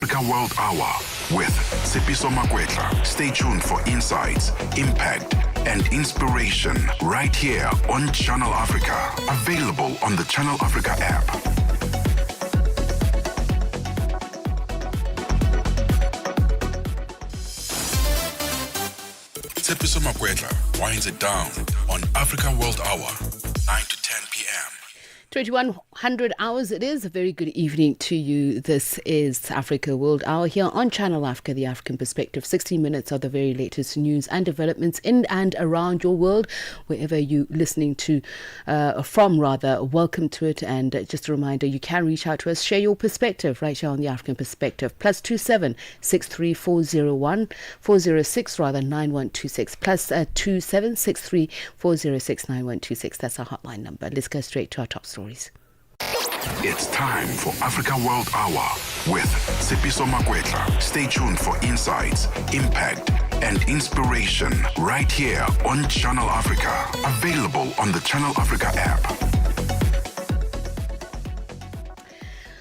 Africa World Hour with Tsepiso Makwetla. Stay tuned for insights, impact, and inspiration right here on Channel Africa. Available on the Channel Africa app. Tsepiso Makwetla winds it down on Africa World Hour, 9 to 10 p.m. 2100 hours it is. A very good evening to you. This is Africa World Hour here on Channel Africa, the African Perspective. 60 minutes of the very latest news and developments in and around your world, wherever you're listening to from. Welcome to it. And just a reminder, you can reach out to us, share your perspective right here on the African Perspective. +27 63 401 406 9126 +27 63 406 9126. That's our hotline number. Let's go straight to our top stories. It's time for Africa World Hour with Tsepiso Makwetla. Stay tuned for insights, impact, and inspiration right here on Channel Africa. Available on the Channel Africa app.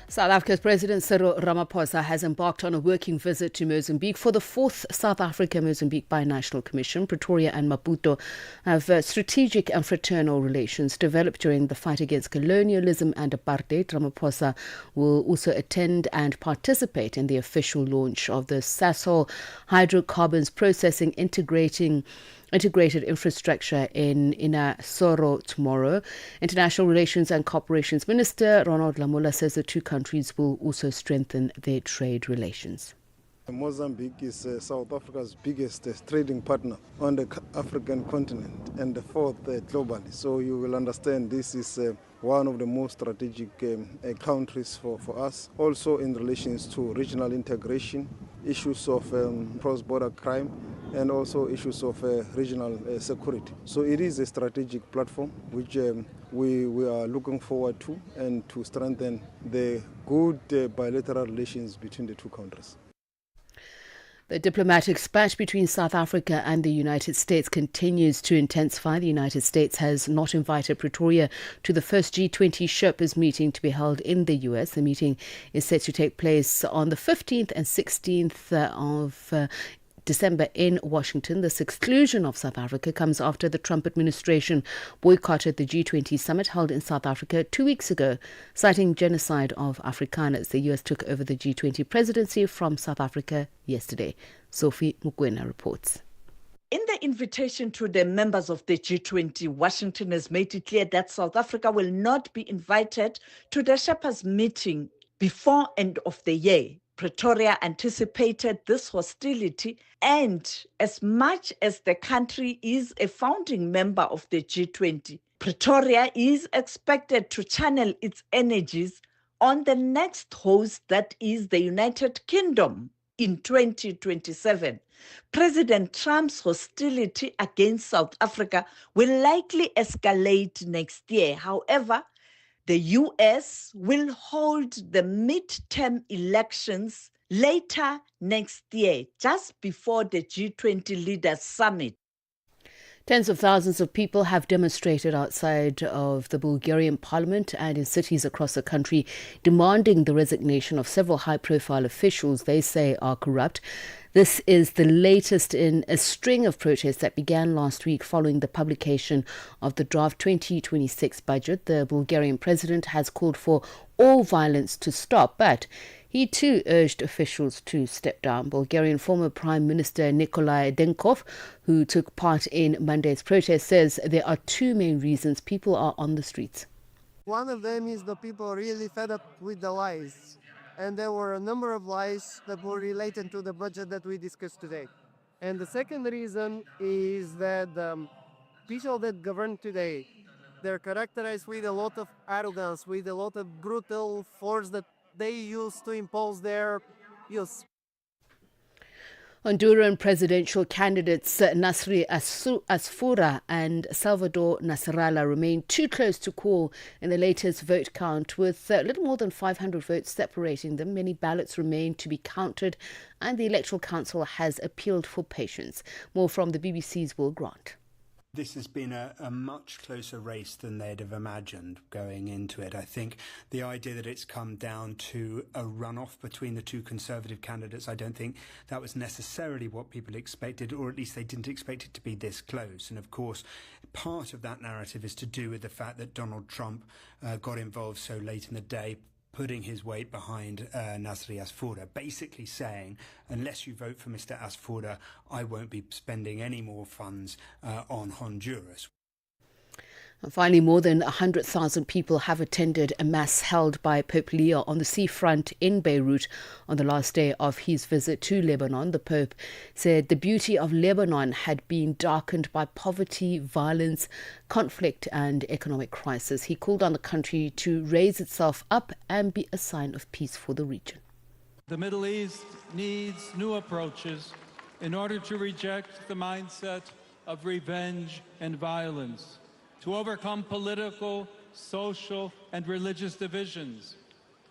South Africa's President Cyril Ramaphosa has embarked on a working visit to Mozambique for the 4th South Africa-Mozambique Binational Commission. Pretoria and Maputo have strategic and fraternal relations developed during the fight against colonialism and apartheid. Ramaphosa will also attend and participate in the official launch of the Sasol hydrocarbons processing integrated infrastructure in Soro tomorrow. International Relations and Corporations Minister Ronald Lamola says the two countries will also strengthen their trade relations. Mozambique is South Africa's biggest trading partner on the African continent and the 4th globally. So you will understand this is one of the most strategic countries for us. Also in relations to regional integration, issues of cross-border crime, and also issues of regional security. So it is a strategic platform which we are looking forward to, and to strengthen the good bilateral relations between the two countries. The diplomatic spat between South Africa and the United States continues to intensify. The United States has not invited Pretoria to the first G20 Sherpas meeting to be held in the US. The meeting is set to take place on the 15th and 16th of December in Washington. This exclusion of South Africa comes after the Trump administration boycotted the G20 summit held in South Africa 2 weeks ago, citing genocide of Afrikaners. The US took over the G20 presidency from South Africa yesterday. Sophie Mukwena reports. In the invitation to the members of the G20, Washington has made it clear that South Africa will not be invited to the Sherpas meeting before end of the year. Pretoria anticipated this hostility, and as much as the country is a founding member of the G20, Pretoria is expected to channel its energies on the next host, that is the United Kingdom, in 2027. President Trump's hostility against South Africa will likely escalate next year. However, the US will hold the midterm elections later next year, just before the G20 Leaders Summit. Tens of thousands of people have demonstrated outside of the Bulgarian parliament and in cities across the country, demanding the resignation of several high-profile officials they say are corrupt. This is the latest in a string of protests that began last week following the publication of the draft 2026 budget. The Bulgarian president has called for all violence to stop, but he too urged officials to step down. Bulgarian former Prime Minister Nikolai Denkov, who took part in Monday's protest, says there are two main reasons people are on the streets. One of them is the people really fed up with the lies. And there were a number of lies that were related to the budget that we discussed today. And the second reason is that the people that govern today, they're characterized with a lot of arrogance, with a lot of brutal force that they use to impose their views. Honduran presidential candidates Nasri Asfura and Salvador Nasralla remain too close to call in the latest vote count, with a little more than 500 votes separating them. Many ballots remain to be counted, and the Electoral Council has appealed for patience. More from the BBC's Will Grant. This has been a much closer race than they'd have imagined going into it. I think the idea that it's come down to a runoff between the two Conservative candidates, I don't think that was necessarily what people expected, or at least they didn't expect it to be this close. And of course, part of that narrative is to do with the fact that Donald Trump got involved so late in the day, putting his weight behind Nasri Asfoura, basically saying, unless you vote for Mr. Asfoura, I won't be spending any more funds on Honduras. And finally, more than 100,000 people have attended a mass held by Pope Leo on the seafront in Beirut on the last day of his visit to Lebanon. The Pope said the beauty of Lebanon had been darkened by poverty, violence, conflict and economic crisis. He called on the country to raise itself up and be a sign of peace for the region. The Middle East needs new approaches in order to reject the mindset of revenge and violence, to overcome political, social, and religious divisions,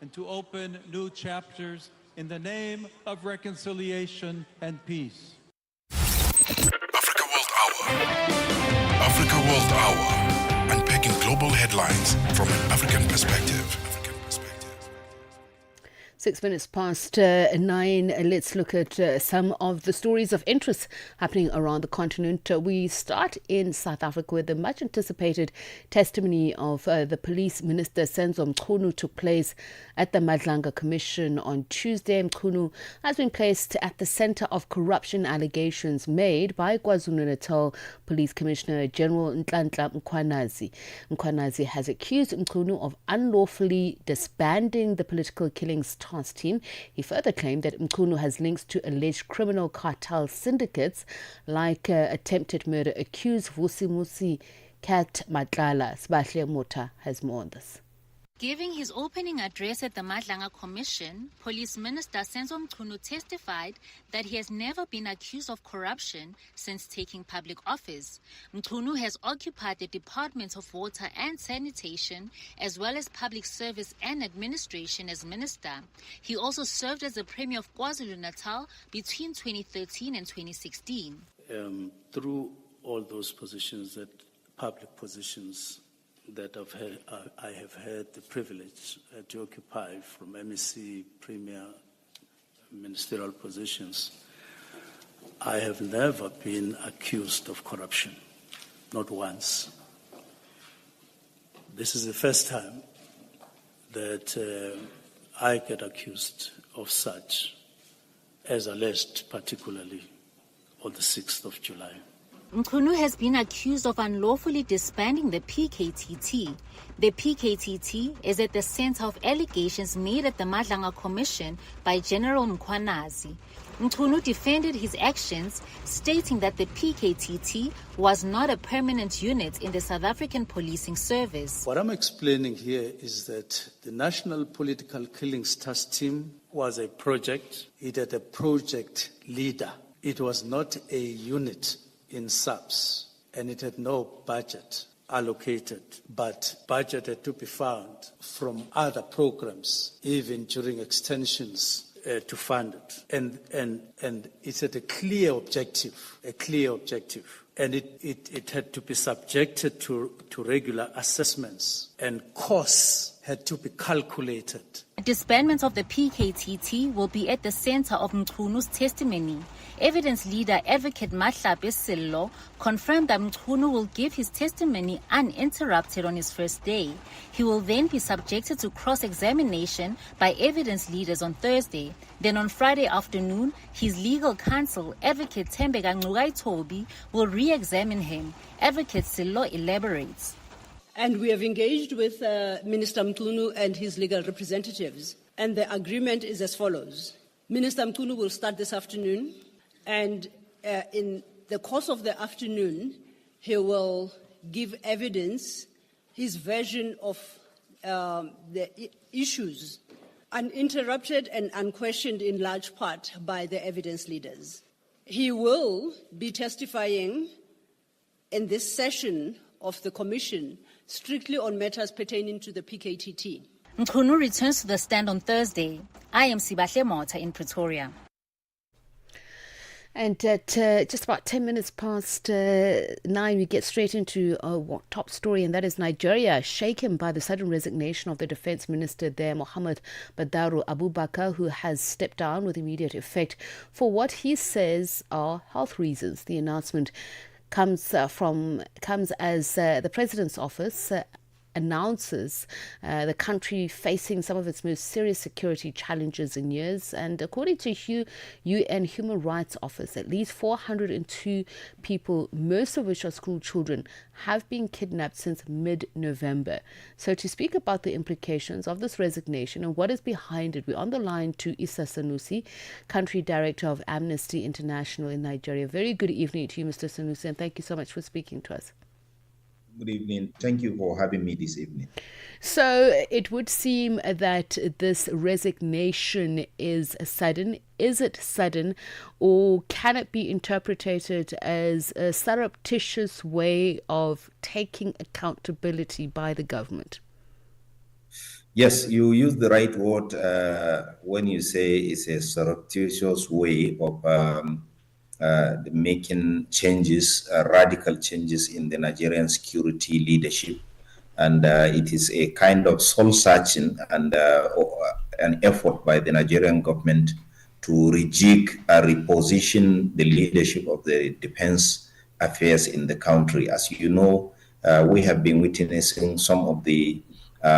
and to open new chapters in the name of reconciliation and peace. Africa World Hour. Africa World Hour. Unpacking global headlines from an African perspective. 6 minutes past 9. Let's look at some of the stories of interest happening around the continent. We start in South Africa, where the much anticipated testimony of the police minister Senzo Mchunu took place at the Madlanga Commission on Tuesday. Mchunu has been placed at the centre of corruption allegations made by KwaZulu-Natal Police Commissioner General Nhlanhla Mkhwanazi. Mkhwanazi has accused Mchunu of unlawfully disbanding the political killings task team. He further claimed that Mchunu has links to alleged criminal cartel syndicates like attempted murder accused Vusimusi Kat Matlala. Sibahle Mota has more on this. Giving his opening address at the Madlanga Commission, Police Minister Senzo Mchunu testified that he has never been accused of corruption since taking public office. Mchunu has occupied the Departments of Water and Sanitation, as well as Public Service and Administration as minister. He also served as the Premier of KwaZulu-Natal between 2013 and 2016. Through all those positions, that public positions that I have had the privilege to occupy, from MEC, Premier, ministerial positions, I have never been accused of corruption, not once. This is the first time that I get accused of such, as alleged particularly on the 6th of July. Mchunu has been accused of unlawfully disbanding the PKTT. The PKTT is at the center of allegations made at the Madlanga Commission by General Mkhwanazi. Mchunu defended his actions, stating that the PKTT was not a permanent unit in the South African policing service. What I'm explaining here is that the National Political Killings Task Team was a project. It had a project leader. It was not a unit in SAPS, and it had no budget allocated, but budget had to be found from other programs, even during extensions to fund it. And it had a clear objective, and it had to be subjected to regular assessments, and costs had to be calculated. Disbandment of the PKTT will be at the center of Mchunu's testimony. Evidence leader Advocate Mahlabe Sello confirmed that Mchunu will give his testimony uninterrupted on his first day. He will then be subjected to cross-examination by evidence leaders on Thursday. Then on Friday afternoon, his legal counsel, Advocate Tembeka Ncukaitobi, will re-examine him. Advocate Sello elaborates. And we have engaged with Minister Mchunu and his legal representatives, and the agreement is as follows. Minister Mchunu will start this afternoon, and in the course of the afternoon, he will give evidence, his version of the issues, uninterrupted and unquestioned in large part by the evidence leaders. He will be testifying in this session of the Commission strictly on matters pertaining to the PKTT. Mchunu returns to the stand on Thursday. I am Sibahle Mota in Pretoria. And at just about 10 minutes past 9, we get straight into our top story, and that is Nigeria, shaken by the sudden resignation of the defense minister there, Mohammed Badaru Abubakar, who has stepped down with immediate effect for what he says are health reasons. The announcement comes as the president's office announces the country facing some of its most serious security challenges in years. And according to UN Human Rights Office, at least 402 people, most of which are school children, have been kidnapped since mid-November. So to speak about the implications of this resignation and what is behind it, we're on the line to Issa Sanusi, Country Director of Amnesty International in Nigeria. Very good evening to you, Mr. Sanusi, and thank you so much for speaking to us. Good evening. Thank you for having me this evening. So it would seem that this resignation is sudden. Is it sudden, or can it be interpreted as a surreptitious way of taking accountability by the government? Yes, you use the right word when you say it's a surreptitious way of making changes, radical changes in the Nigerian security leadership. And it is a kind of soul-searching and an effort by the Nigerian government to rejig, reposition the leadership of the defense affairs in the country. As you know, we have been witnessing some of the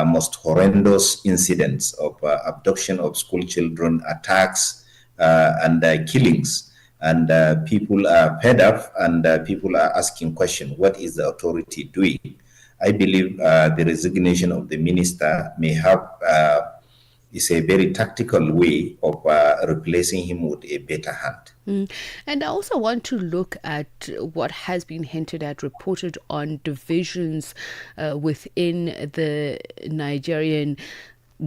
most horrendous incidents of abduction of school children, attacks, and killings. And people are fed up, and people are asking questions, what is the authority doing? I believe the resignation of the minister may have is a very tactical way of replacing him with a better hand. And I also want to look at what has been hinted at, reported on divisions within the Nigerian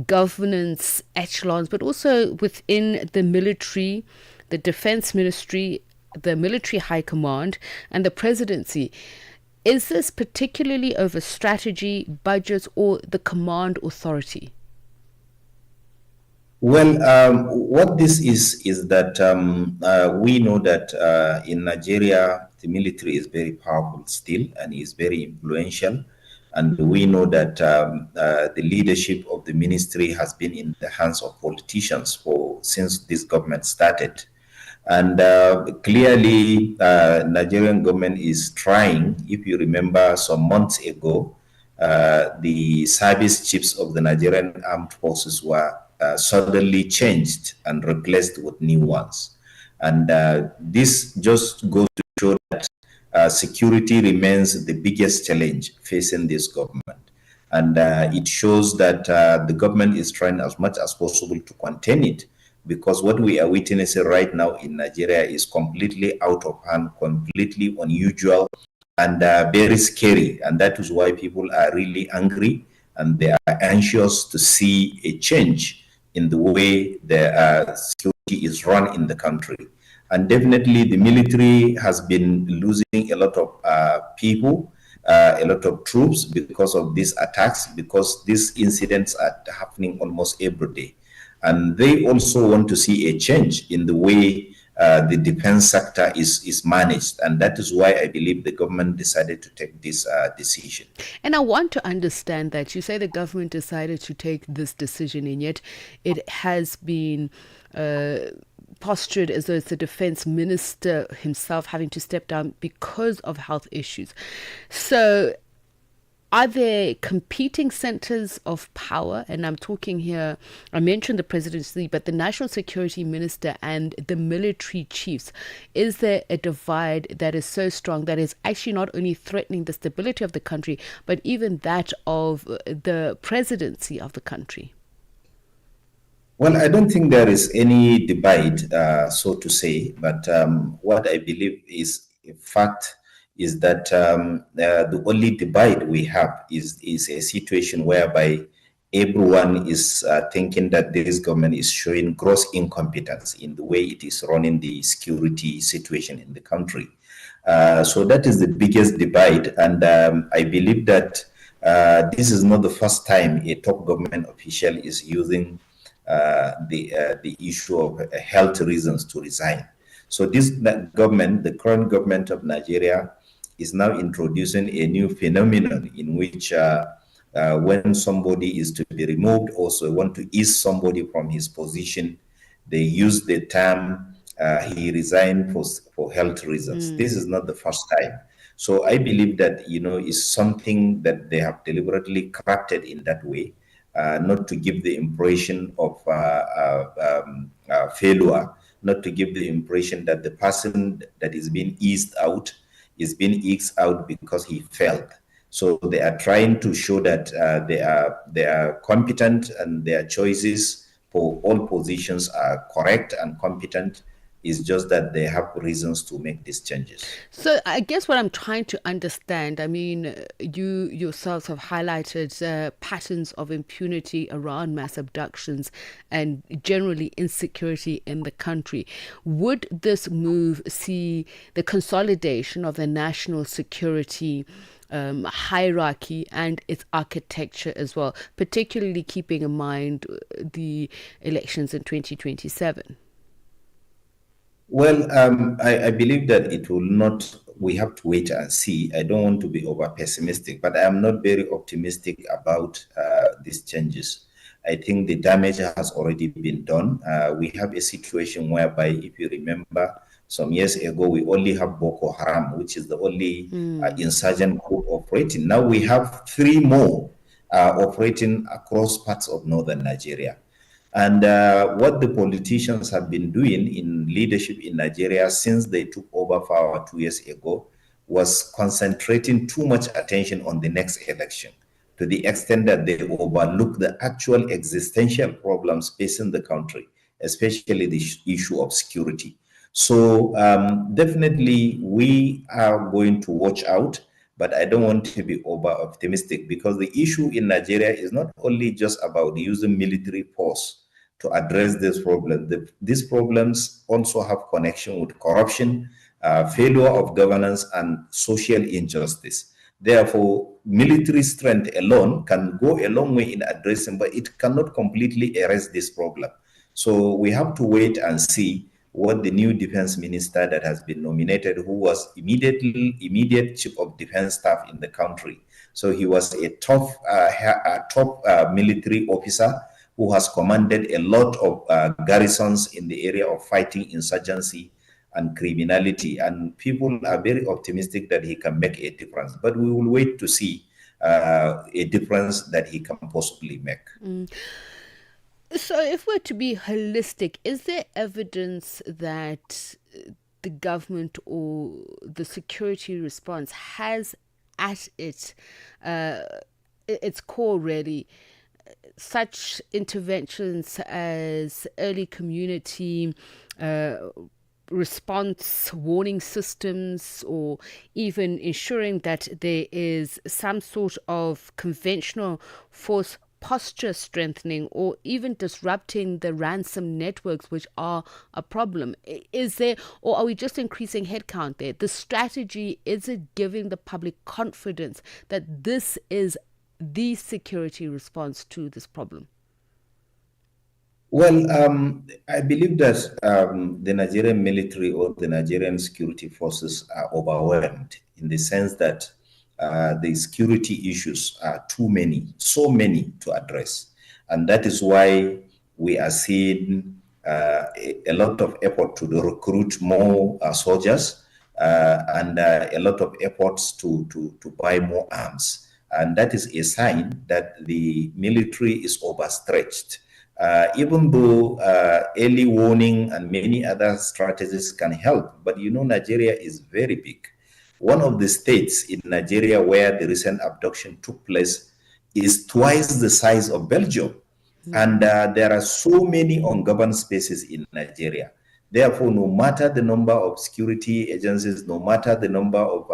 governance echelons, but also within the military, the defense ministry, the military high command, and the presidency. Is this particularly over strategy, budgets, or the command authority? Well, what this is that we know that in Nigeria, the military is very powerful still and is very influential. And we know that the leadership of the ministry has been in the hands of politicians since this government started. And clearly, Nigerian government is trying. If you remember, some months ago, the service chiefs of the Nigerian armed forces were suddenly changed and replaced with new ones. And this just goes to show that security remains the biggest challenge facing this government. And it shows that the government is trying as much as possible to contain it, because what we are witnessing right now in Nigeria is completely out of hand, completely unusual, and very scary. And that is why people are really angry, and they are anxious to see a change in the way the security is run in the country. And definitely the military has been losing a lot of people, a lot of troops because of these attacks, because these incidents are happening almost every day. And they also want to see a change in the way the defense sector is managed. And that is why I believe the government decided to take this decision. And I want to understand that. You say the government decided to take this decision, and yet it has been postured as though it's the defense minister himself having to step down because of health issues. So are there competing centers of power? And I'm talking here, I mentioned the presidency, but the national security minister and the military chiefs. Is there a divide that is so strong that is actually not only threatening the stability of the country, but even that of the presidency of the country? Well, I don't think there is any divide, so to say, but what I believe is a fact is that the only divide we have is a situation whereby everyone is thinking that this government is showing gross incompetence in the way it is running the security situation in the country. So that is the biggest divide. And I believe that this is not the first time a top government official is using the issue of health reasons to resign. So that government, the current government of Nigeria, is now introducing a new phenomenon in which when somebody is to be removed, also want to ease somebody from his position, they use the term he resigned for health reasons. This is not the first time. So I believe that, is something that they have deliberately crafted in that way, not to give the impression of failure, not to give the impression that the person that is being eased out is being eased out because he failed. So they are trying to show that they are competent and their choices for all positions are correct and competent. It's just that they have reasons to make these changes. So I guess what I'm trying to understand, I mean, you yourselves have highlighted patterns of impunity around mass abductions and generally insecurity in the country. Would this move see the consolidation of the national security hierarchy and its architecture as well, particularly keeping in mind the elections in 2027? Well, I believe that it will not, we have to wait and see. I don't want to be over pessimistic, but I am not very optimistic about these changes. I think the damage has already been done. We have a situation whereby, if you remember, some years ago, we only have Boko Haram, which is the only insurgent group operating. Now we have 3 more operating across parts of northern Nigeria. And what the politicians have been doing in leadership in Nigeria since they took over power 2 years ago was concentrating too much attention on the next election, to the extent that they overlook the actual existential problems facing the country, especially the issue of security. So definitely we are going to watch out, but I don't want to be over optimistic, because the issue in Nigeria is not only just about using military force to address this problem. These problems also have connection with corruption, failure of governance, and social injustice. Therefore, military strength alone can go a long way in addressing, but it cannot completely erase this problem. So we have to wait and see what the new defense minister that has been nominated, who was immediate chief of defense staff in the country. So he was a top military officer who has commanded a lot of garrisons in the area of fighting insurgency and criminality. And people are very optimistic that he can make a difference. But we will wait to see a difference that he can possibly make. So if we're to be holistic, is there evidence that the government or the security response has at its core really such interventions as early community response warning systems, or even ensuring that there is some sort of conventional force posture strengthening, or even disrupting the ransom networks, which are a problem? Is there, or are we just increasing headcount there? The strategy, is it giving the public confidence that this is the security response to this problem? Well, I believe that the Nigerian military or the Nigerian security forces are overwhelmed, in the sense that the security issues are too many, so many to address. And that is why we are seeing a lot of effort to recruit more soldiers and a lot of efforts to buy more arms. And that is a sign that the military is overstretched. Even though early warning and many other strategies can help, but Nigeria is very big. One of the states in Nigeria where the recent abduction took place is twice the size of Belgium. And there are so many ungoverned spaces in Nigeria. Therefore, no matter the number of security agencies, no matter the number of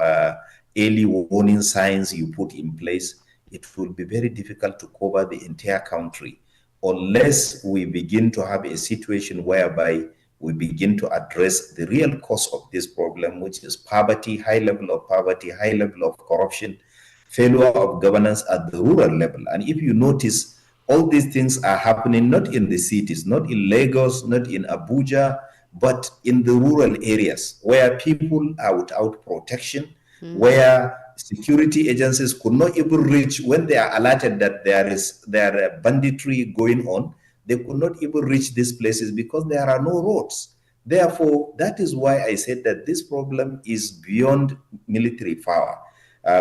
early warning signs you put in place, it will be very difficult to cover the entire country unless we begin to have a situation whereby we begin to address the real cause of this problem, which is poverty, high level of poverty, high level of corruption, failure of governance at the rural level. And if you notice, all these things are happening not in the cities, not in Lagos, not in Abuja, But in the rural areas where people are without protection, where security agencies could not even reach when they are alerted that there are banditry going on, they could not even reach these places because there are no roads. Therefore, that is why I said that this problem is beyond military power.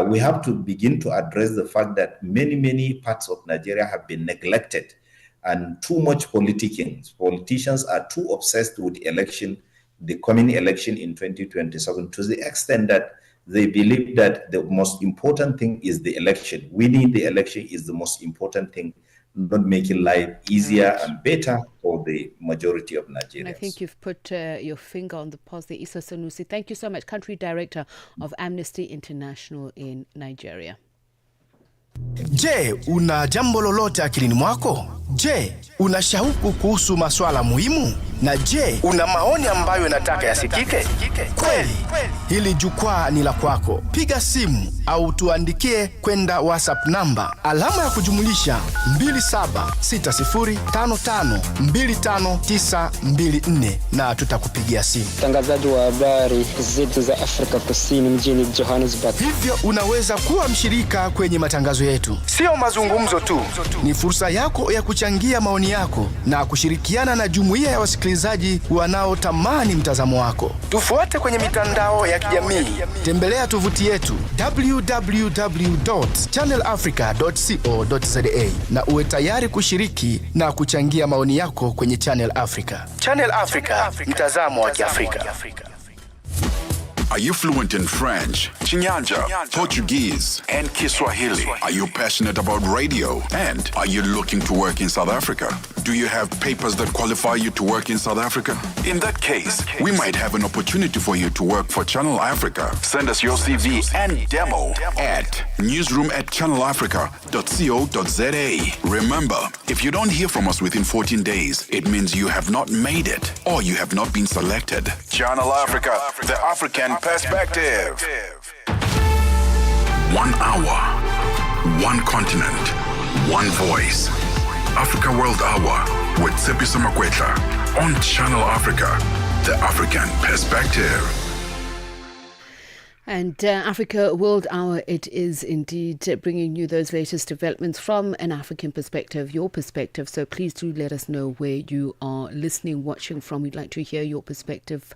We have to begin to address the fact that many parts of Nigeria have been neglected and too much politicking. Politicians are too obsessed with the coming election in 2027, to the extent that they believe that the most important thing is the election. Winning the election is the most important thing, not making life easier and better for the majority of Nigerians. And I think you've put your finger on the pulse there, Issa Sanusi. Thank you so much, Country Director of Amnesty International in Nigeria. Je, una jambo lolote akilini mwako? Je, una shauku kuhusu masuala muhimu? Na je, una maoni ambayo unataka yasikike? Kweli, hili jukwaa ni la kwako. Piga simu au tuandikie kwenda WhatsApp namba alama ya kujumulisha 2760552594 na tutakupigia simu. Mtangazaji wa habari zetu za Afrika Kusini mjini Johannesburg. Hivyo unaweza kuwa mshirika kwenye matangazo yetu. Sio mazungumzo tu, ni fursa yako ya kuchangia maoni yako na kushirikiana na jumuiya ya wasikilizaji wanaotamani mtazamo wako. Tufuate kwenye mitandao ya kijamii. Tembelea tovuti yetu www.channelafrica.co.za na uwe tayari kushiriki na kuchangia maoni yako kwenye Channel Africa. Channel Africa, mtazamo wa Kiafrika. Are you fluent in French, Chinyanja, Portuguese, and Kiswahili? Are you passionate about radio? And are you looking to work in South Africa? Do you have papers that qualify you to work in South Africa? In that case, we might have an opportunity for you to work for Channel Africa. Send us your CV and demo at newsroom@channelafrica.co.za. Remember, if you don't hear from us within 14 days, it means you have not made it or you have not been selected. Channel Africa, the African perspective. 1 hour, one continent, one voice. Africa World Hour with Tsepiso Makwetla on Channel Africa, the African perspective. And Africa World Hour, it is indeed bringing you those latest developments from an African perspective, your perspective. So please do let us know where you are listening, watching from. We'd like to hear your perspective.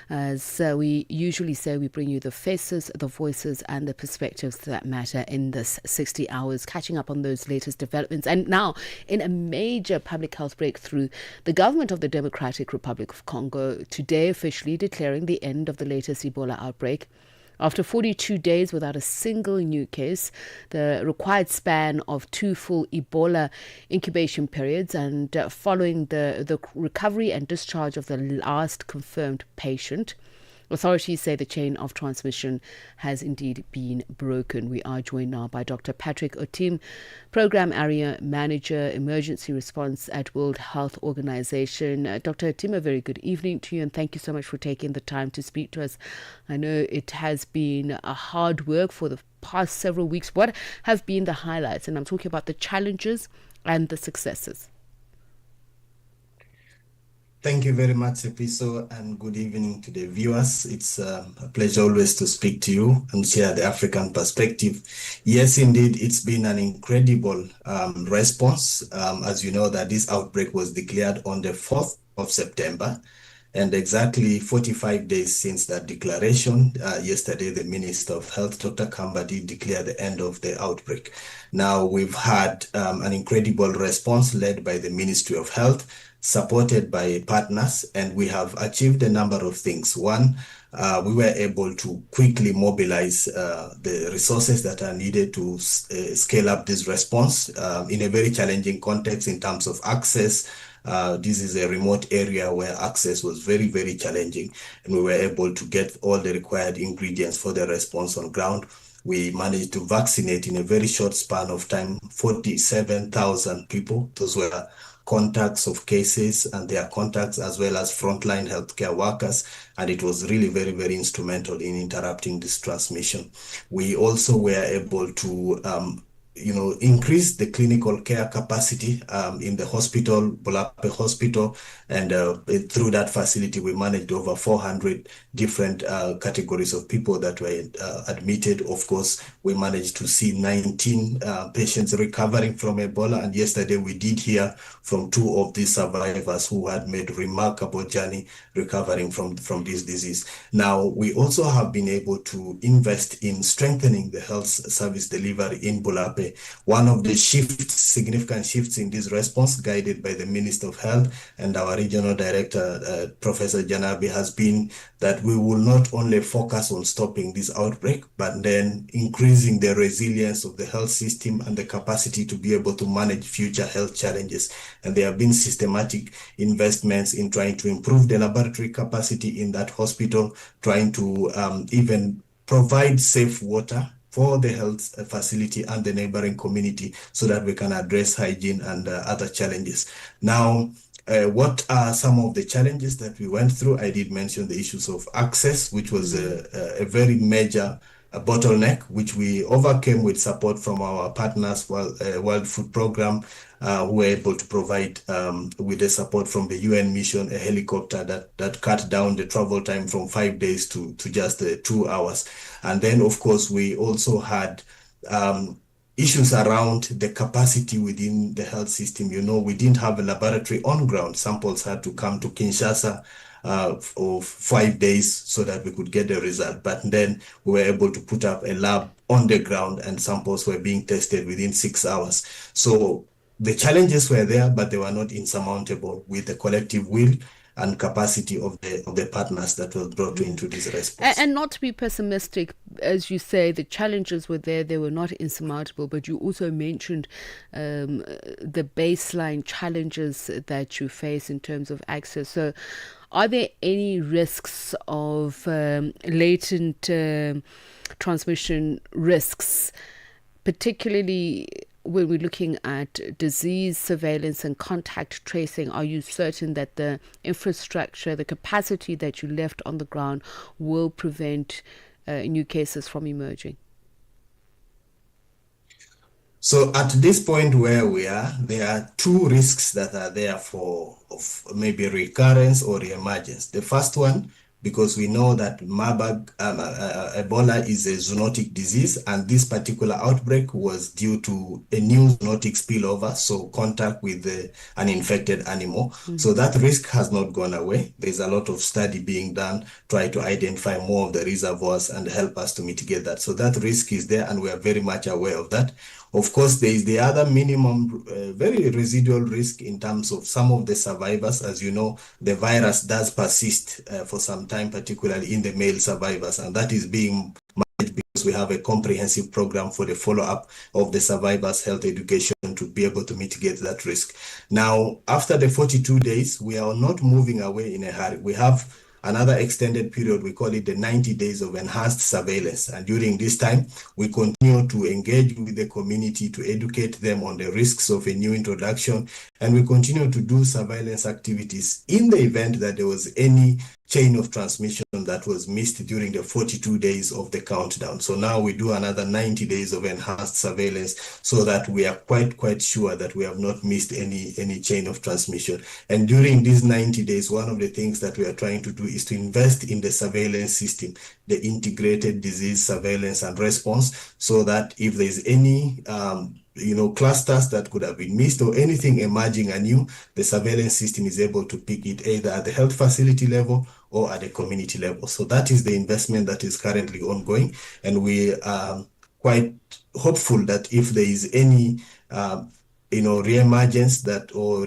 As we usually say, we bring you the faces, the voices and the perspectives that matter in this 60 hours, catching up on those latest developments. And now, in a major public health breakthrough, the government of the Democratic Republic of Congo today officially declaring the end of the latest Ebola outbreak. After 42 days without a single new case, the required span of 2 full Ebola incubation periods, and following the recovery and discharge of the last confirmed patient, authorities say the chain of transmission has indeed been broken. We are joined now by Dr. Patrick Otim, Program Area Manager, Emergency Response at World Health Organization. Dr. Otim, a very good evening to you, and thank you so much for taking the time to speak to us. I know it has been a hard work for the past several weeks. What have been the highlights? And I'm talking about the challenges and the successes. Thank you very much, Tsepiso, and good evening to the viewers. It's a pleasure always to speak to you and share the African perspective. Yes, indeed, it's been an incredible response. As you know, that this outbreak was declared on the 4th of September, and exactly 45 days since that declaration, yesterday, the Minister of Health, Dr. Kambadi, declared the end of the outbreak. Now, we've had an incredible response led by the Ministry of Health, supported by partners, and we have achieved a number of things. One, we were able to quickly mobilize the resources that are needed to scale up this response in a very challenging context in terms of access. This is a remote area where access was very, very challenging, and we were able to get all the required ingredients for the response on ground. We managed to vaccinate in a very short span of time 47,000 people. Those were contacts of cases and their contacts, as well as frontline healthcare workers, and it was really very, very instrumental in interrupting this transmission. We also were able to increase the clinical care capacity in the hospital, Bulape Hospital, and through that facility, we managed over 400 different categories of people that were admitted. Of course, we managed to see 19 patients recovering from Ebola, and yesterday we did hear from 2 of these survivors who had made remarkable journey recovering from this disease. Now, we also have been able to invest in strengthening the health service delivery in Bulape. One of the significant shifts in this response, guided by the Minister of Health and our Regional Director, Professor Janabi, has been that we will not only focus on stopping this outbreak, but then increasing the resilience of the health system and the capacity to be able to manage future health challenges. And there have been systematic investments in trying to improve the laboratory capacity in that hospital, trying to even provide safe water for the health facility and the neighboring community so that we can address hygiene and other challenges. Now, what are some of the challenges that we went through? I did mention the issues of access, which was a very major bottleneck, which we overcame with support from our partners, World Food Program, who were able to provide, with the support from the UN mission, a helicopter that cut down the travel time from 5 days to just 2 hours. And then, of course, we also had issues around the capacity within the health system. We didn't have a laboratory on ground. Samples had to come to Kinshasa for 5 days so that we could get the result. But then we were able to put up a lab on the ground and samples were being tested within 6 hours. So the challenges were there, but they were not insurmountable with the collective will and capacity of the partners that were brought into this response. And not to be pessimistic, as you say, the challenges were there, they were not insurmountable, but you also mentioned the baseline challenges that you face in terms of access. So are there any risks of latent transmission risks, particularly when we're looking at disease surveillance and contact tracing? Are you certain that the infrastructure, the capacity that you left on the ground will prevent new cases from emerging? So at this point where we are, there are 2 risks that are there of maybe recurrence or reemergence. The first one, because we know that Marburg, Ebola is a zoonotic disease, and this particular outbreak was due to a new zoonotic spillover, so contact with an infected animal. So that risk has not gone away. There's a lot of study being done, try to identify more of the reservoirs and help us to mitigate that. So that risk is there, and we are very much aware of that. Of course, there is the other minimum, very residual risk in terms of some of the survivors. As you know, the virus does persist for some time, particularly in the male survivors, and that is being managed because we have a comprehensive program for the follow-up of the survivors' health education to be able to mitigate that risk. Now, after the 42 days, we are not moving away in a hurry. We have another extended period, we call it the 90 days of enhanced surveillance. And during this time, we continue to engage with the community to educate them on the risks of a new introduction. And we continue to do surveillance activities in the event that there was any chain of transmission that was missed during the 42 days of the countdown. So now we do another 90 days of enhanced surveillance so that we are quite sure that we have not missed any chain of transmission. And during these 90 days, one of the things that we are trying to do is to invest in the surveillance system, the integrated disease surveillance and response, so that if there's any clusters that could have been missed or anything emerging anew, the surveillance system is able to pick it either at the health facility level or at the community level. So that is the investment that is currently ongoing, and we are quite hopeful that if there is any reemergence or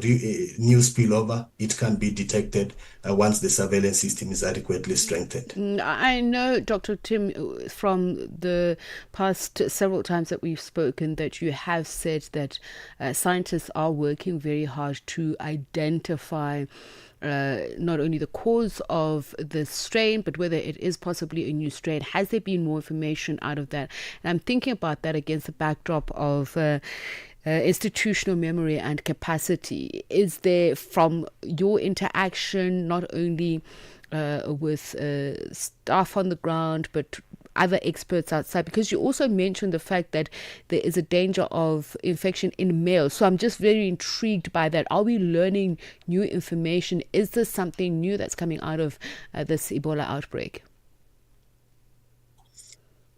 new spillover, it can be detected once the surveillance system is adequately strengthened. I know, Dr. Tim, from the past several times that we've spoken, that you have said that scientists are working very hard to identify not only the cause of the strain, but whether it is possibly a new strain. Has there been more information out of that? And I'm thinking about that against the backdrop of institutional memory and capacity. Is there, from your interaction, not only with staff on the ground, but other experts outside? Because you also mentioned the fact that there is a danger of infection in males. So I'm just very intrigued by that. Are we learning new information? Is this something new that's coming out of this Ebola outbreak?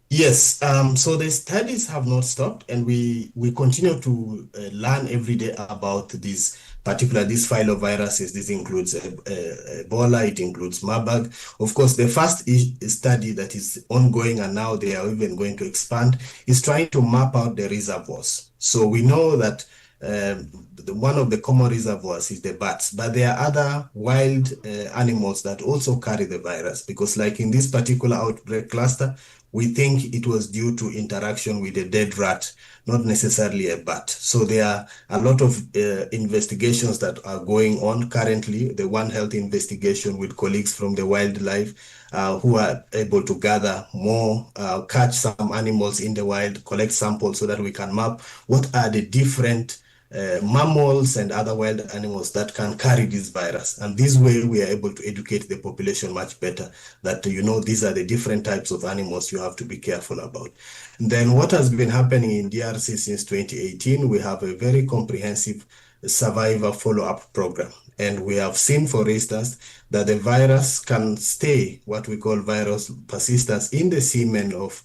Yes, so the studies have not stopped, and we continue to learn every day about this filoviruses. This includes Ebola, it includes Marburg. Of course, the first study that is ongoing, and now they are even going to expand, is trying to map out the reservoirs. So we know that one of the common reservoirs is the bats, but there are other wild animals that also carry the virus, because like in this particular outbreak cluster, we think it was due to interaction with a dead rat, not necessarily a bat. So there are a lot of investigations that are going on currently. The One Health investigation with colleagues from the wildlife who are able to gather more, catch some animals in the wild, collect samples so that we can map what are the different mammals and other wild animals that can carry this virus. And this way we are able to educate the population much better that, these are the different types of animals you have to be careful about. And then what has been happening in DRC since 2018, we have a very comprehensive survivor follow-up program. And we have seen, for instance, that the virus can stay, what we call virus persistence, in the semen of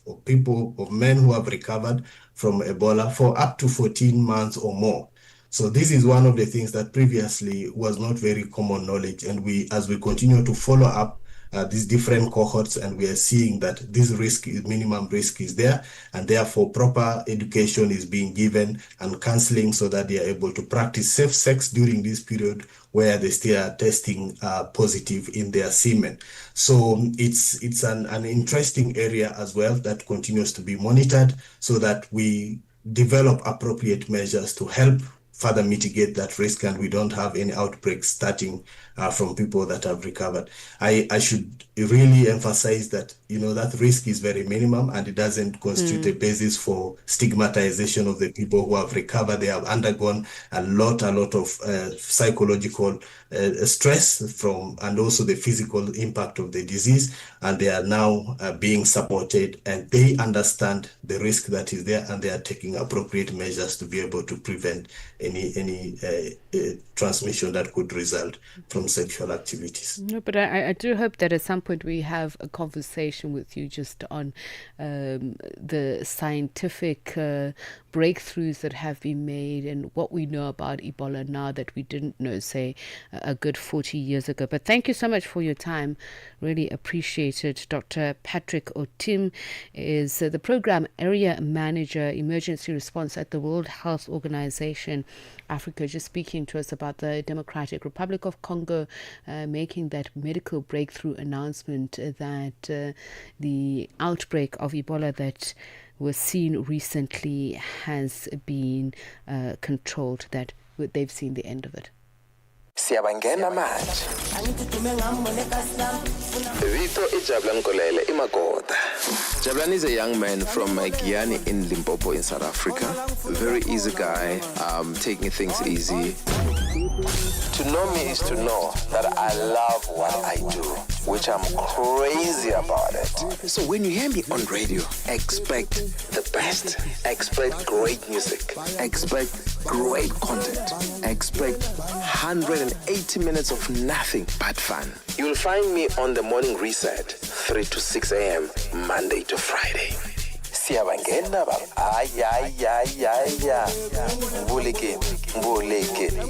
men who have recovered from Ebola for up to 14 months or more. So this is one of the things that previously was not very common knowledge. And as we continue to follow up these different cohorts, and we are seeing that this minimum risk is there, and therefore proper education is being given and counseling so that they are able to practice safe sex during this period where they still are testing positive in their semen. So it's an interesting area as well that continues to be monitored so that we develop appropriate measures to help further mitigate that risk, and we don't have any outbreaks starting from people that have recovered. I should really emphasize that, that risk is very minimum, and it doesn't constitute a basis for stigmatization of the people who have recovered. They have undergone a lot of psychological stress and also the physical impact of the disease, and they are now being supported, and they understand the risk that is there, and they are taking appropriate measures to be able to prevent any transmission that could result from sexual activities. No, but I do hope that at some point we have a conversation with you just on the scientific breakthroughs that have been made and what we know about Ebola now that we didn't know, say, a good 40 years ago. But thank you so much for your time. Really appreciate it. Dr. Patrick Otim is the Program Area Manager, Emergency Response at the World Health Organization Africa, just speaking to us about the Democratic Republic of Congo making that medical breakthrough announcement that the outbreak of Ebola that was seen recently has been controlled, that they've seen the end of it. Siyabangena manje. Vito iJabulani Nkolele iMagoda. Jabulani is a young man from Giyani in Limpopo in South Africa. A very easy guy, taking things easy. To know me is to know that I love what I do, which I'm crazy about it. So when you hear me on radio, expect the best. Expect great music. Expect great content. Expect 180 minutes of nothing but fun. You'll find me on the morning reset, 3 to 6 a.m., Monday to Friday. Siyabangena baba. Ay. Mbulekeni.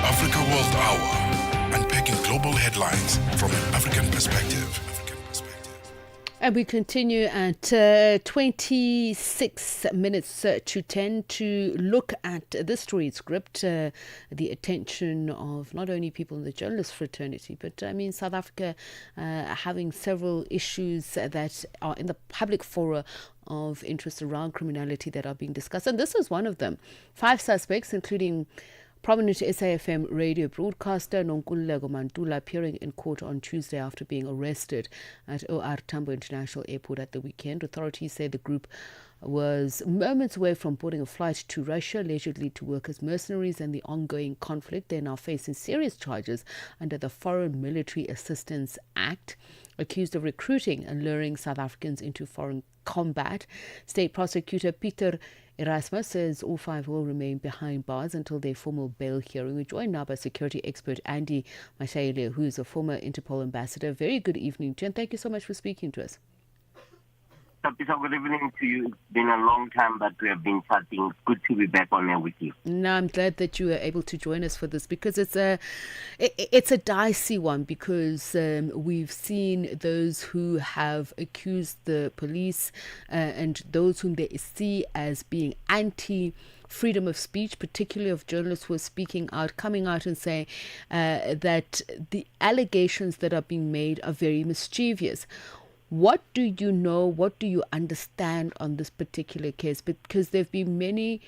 Africa World Hour. Unpacking global headlines from an African perspective. And we continue at 26 minutes to 10 to look at this story. It's gripped the attention of not only people in the journalist fraternity, but South Africa having several issues that are in the public fora of interest around criminality that are being discussed. And this is one of them. 5 suspects, including Prominent SAFM radio broadcaster Nonkululeko Mantula appearing in court on Tuesday after being arrested at OR Tambo International Airport at the weekend. Authorities say the group was moments away from boarding a flight to Russia, allegedly to work as mercenaries, and the ongoing conflict. They're now facing serious charges under the Foreign Military Assistance Act, accused of recruiting and luring South Africans into foreign combat. State prosecutor Peter Erasmus says all five will remain behind bars until their formal bail hearing. We join now by security expert Andy Mashaile, who is a former Interpol ambassador. Very good evening, Jen. Thank you so much for speaking to us. Tsepiso, good evening to you. It's been a long time that we have been chatting. It's good to be back on air with you. No, I'm glad that you were able to join us for this, because it's a dicey one, because we've seen those who have accused the police and those whom they see as being anti-freedom of speech, particularly of journalists who are speaking out, coming out and saying that the allegations that are being made are very mischievous. What do you know, what do you understand on this particular case? Because there have been many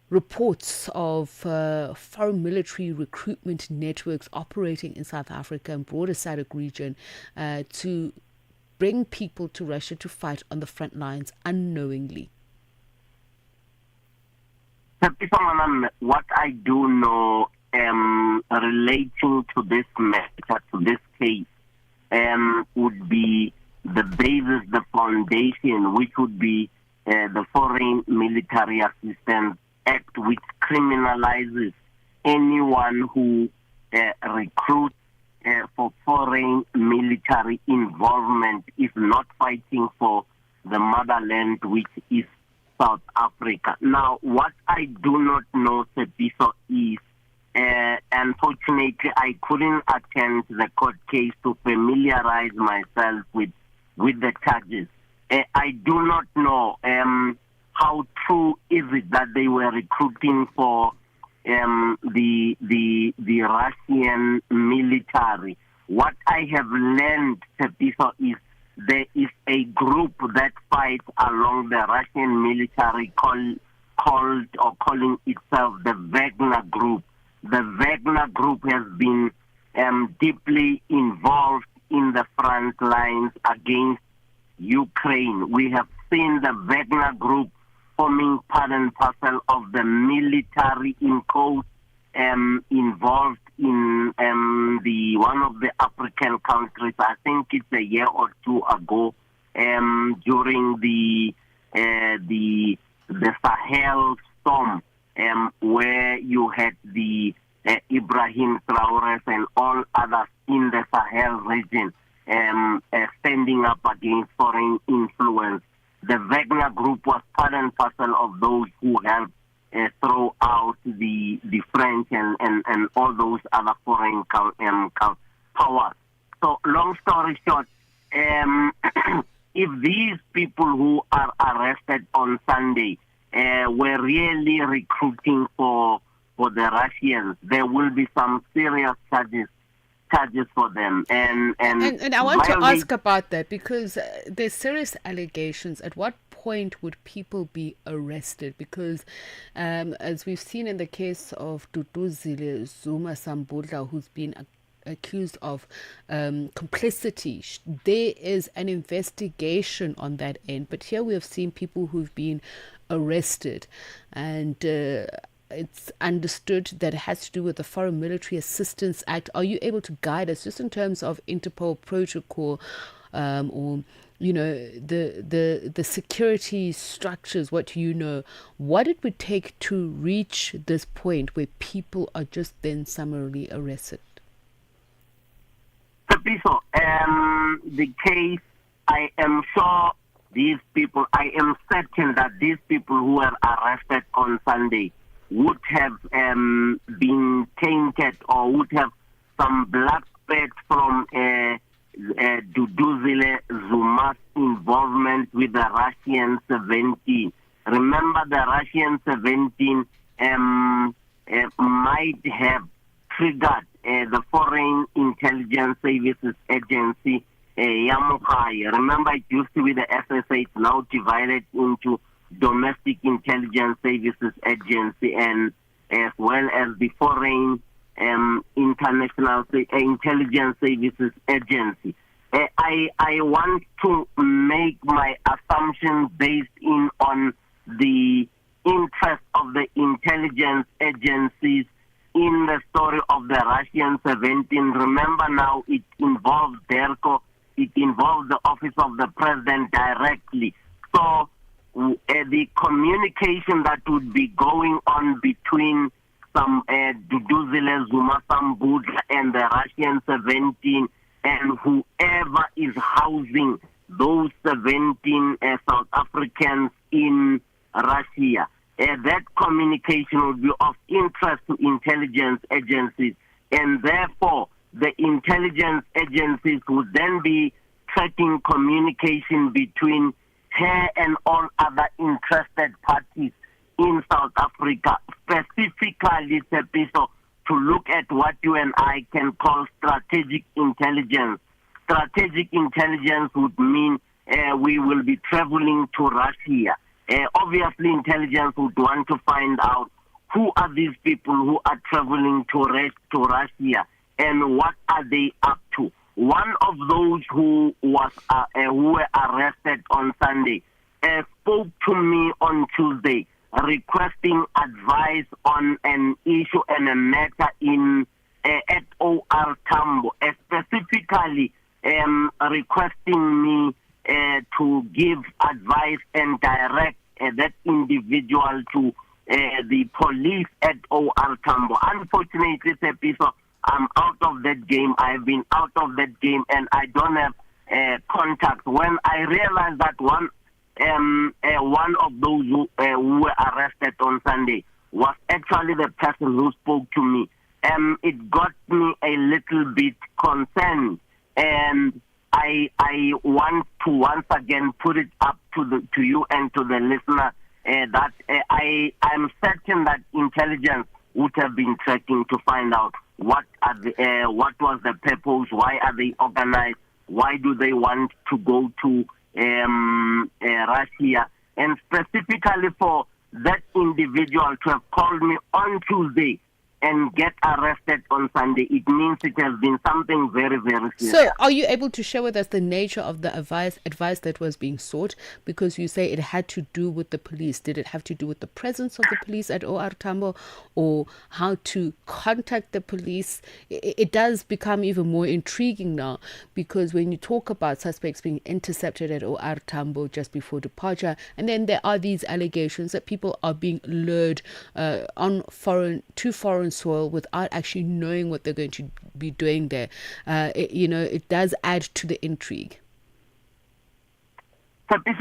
reports of foreign military recruitment networks operating in South Africa and broader SADC region to bring people to Russia to fight on the front lines unknowingly. What I do know relating to this matter, to this case, would be the basis, the foundation, which would be the Foreign Military Assistance Act, which criminalizes anyone who recruits for foreign military involvement, if not fighting for the motherland, which is South Africa. Now, what I do not know, Tsepiso, is unfortunately, I couldn't attend the court case to familiarize myself with the charges. I do not know how true is it that they were recruiting for the Russian military. What I have learned, Tsepiso, is there is a group that fights along the Russian military calling itself the Wagner Group. The Wagner Group has been deeply involved in the front lines against Ukraine. We have seen the Wagner Group forming part and parcel of the military in coast involved in one of the African countries. I think it's a year or two ago during the Sahel storm, where you had the Ibrahim Traoré and all others in the Sahel region standing up against foreign influence. The Wagner Group was part and parcel of those who helped throw out the French and all those other foreign powers. So, long story short, if these people who are arrested on Sunday were really recruiting for the Russians, there will be some serious charges for them. And I want to ask about that, because there's serious allegations. At what point would people be arrested? Because as we've seen in the case of Duduzile Zuma Sambudla, who's been accused of complicity, there is an investigation on that end. But here we have seen people who've been arrested, and it's understood that it has to do with the Foreign Military Assistance Act. Are you able to guide us just in terms of Interpol protocol, or the security structures, what you know, what it would take to reach this point where people are just then summarily arrested? Tsepiso, the case, I am sure I am certain that these people who were arrested on Sunday would have been tainted or would have some blood spurt from Duduzile Zuma's involvement with the Russian 17. Remember, the Russian 17 might have triggered the Foreign Intelligence Services Agency, Yamukai. Remember, it used to be the SSA, it's now divided into Domestic Intelligence Services Agency, and as well as the Foreign International Intelligence Services Agency. I want to make my assumptions based on the interest of the intelligence agencies in the story of the Russian 17. Remember now, it involves DERCO, it involves the Office of the President directly. So the communication that would be going on between some Duduzile Zuma Sambudla and the Russian 17 and whoever is housing those 17 South Africans in Russia. That communication would be of interest to intelligence agencies, and therefore the intelligence agencies would then be tracking communication between her and all other interested parties in South Africa, specifically Tsepiso, to look at what you and I can call strategic intelligence. Strategic intelligence would mean we will be traveling to Russia. Obviously, intelligence would want to find out who are these people who are traveling to Russia and what are they up to. One of those who were arrested on Sunday spoke to me on Tuesday, requesting advice on an issue and a matter at OR Tambo, specifically requesting me to give advice and direct that individual to the police at OR Tambo. Unfortunately, Tsepiso, I'm out of that game. I've been out of that game, and I don't have contact. When I realized that one of those who were arrested on Sunday was actually the person who spoke to me, it got me a little bit concerned, and I want to once again put it up to you and to the listener that I'm certain that intelligence would have been tracking to find out what was the purpose, why are they organized, why do they want to go to Russia, and specifically for that individual to have called me on Tuesday and get arrested on Sunday. It means it has been something very, very serious. So are you able to share with us the nature of the advice that was being sought? Because you say it had to do with the police. Did it have to do with the presence of the police at OR Tambo, or how to contact the police? It does become even more intriguing now, because when you talk about suspects being intercepted at OR Tambo just before departure, and then there are these allegations that people are being lured to foreign soil without actually knowing what they're going to be doing there. It does add to the intrigue. So this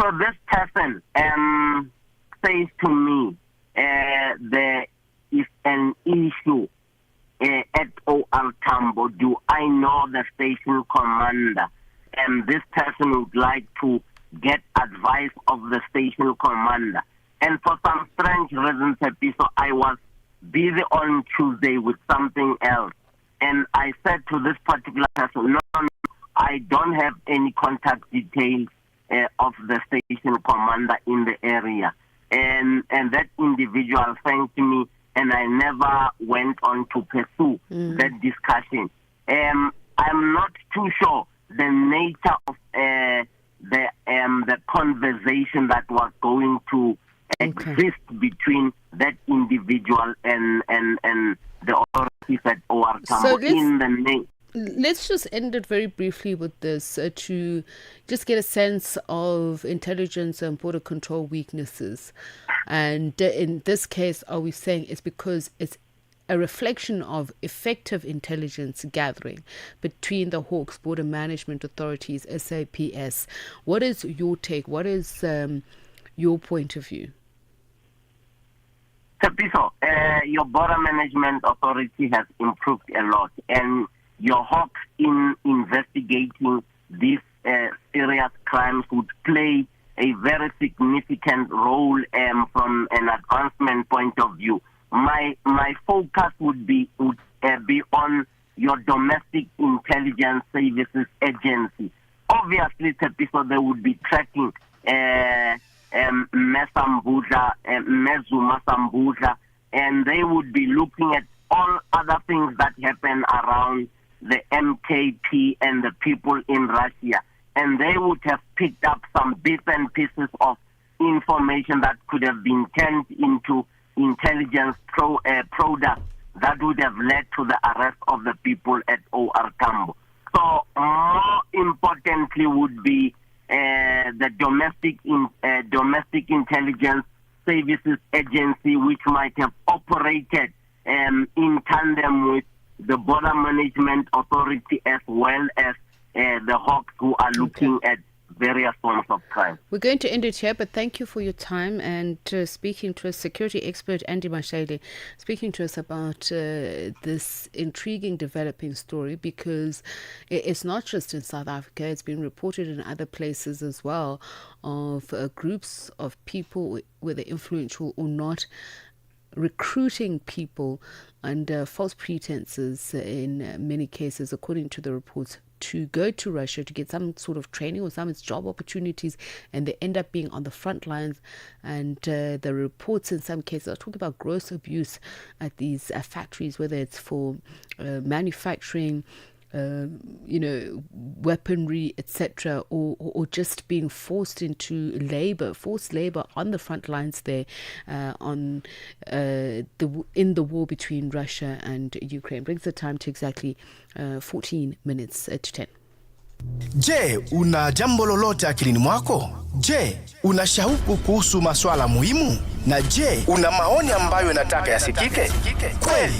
person says to me, there is an issue at OR Tambo. Do I know the station commander? And this person would like to get advice of the station commander. And for some strange reason, Tsepiso, I was busy on Tuesday with something else, and I said to this particular person, no, I don't have any contact details of the station commander in the area, and that individual thanked me, and I never went on to pursue that discussion. I'm not too sure the nature of the conversation that was going to exist between that individual and the authorities at OR Tambo in the name. Let's just end it very briefly with this to just get a sense of intelligence and border control weaknesses. And in this case, are we saying it's because it's a reflection of effective intelligence gathering between the Hawks Border Management Authorities, SAPS? What is your take? What is your point of view? Tsepiso, your border management authority has improved a lot, and your Hawks in investigating these serious crimes would play a very significant role from an advancement point of view. My focus would be on your domestic intelligence services agency. Obviously, Tsepiso, they would be tracking Mezuma Sambudla and they would be looking at all other things that happen around the MKP and the people in Russia. And they would have picked up some bits and pieces of information that could have been turned into intelligence products that would have led to the arrest of the people at OR Tambo. So more importantly would be the domestic intelligence services agency, which might have operated in tandem with the border management authority as well as the Hawks, who are looking at various forms of crime. We're going to end it here, but thank you for your time and speaking to us, security expert Andy Mashele, speaking to us about this intriguing developing story, because it's not just in South Africa, it's been reported in other places as well, of groups of people, whether influential or not, recruiting people under false pretenses in many cases, according to the reports, to go to Russia to get some sort of training or some job opportunities, and they end up being on the front lines. And the reports in some cases are talking about gross abuse at these factories, whether it's for manufacturing, weaponry, etc., or just being forced into forced labor on the front lines there, in the war between Russia and Ukraine. Brings the time to exactly 14 minutes to 10. Je, una jambo lolote akilini mwako? Je, una shauku kuhusu maswala muhimu? Na je, una maoni ambayo unataka yasikike? Kweli,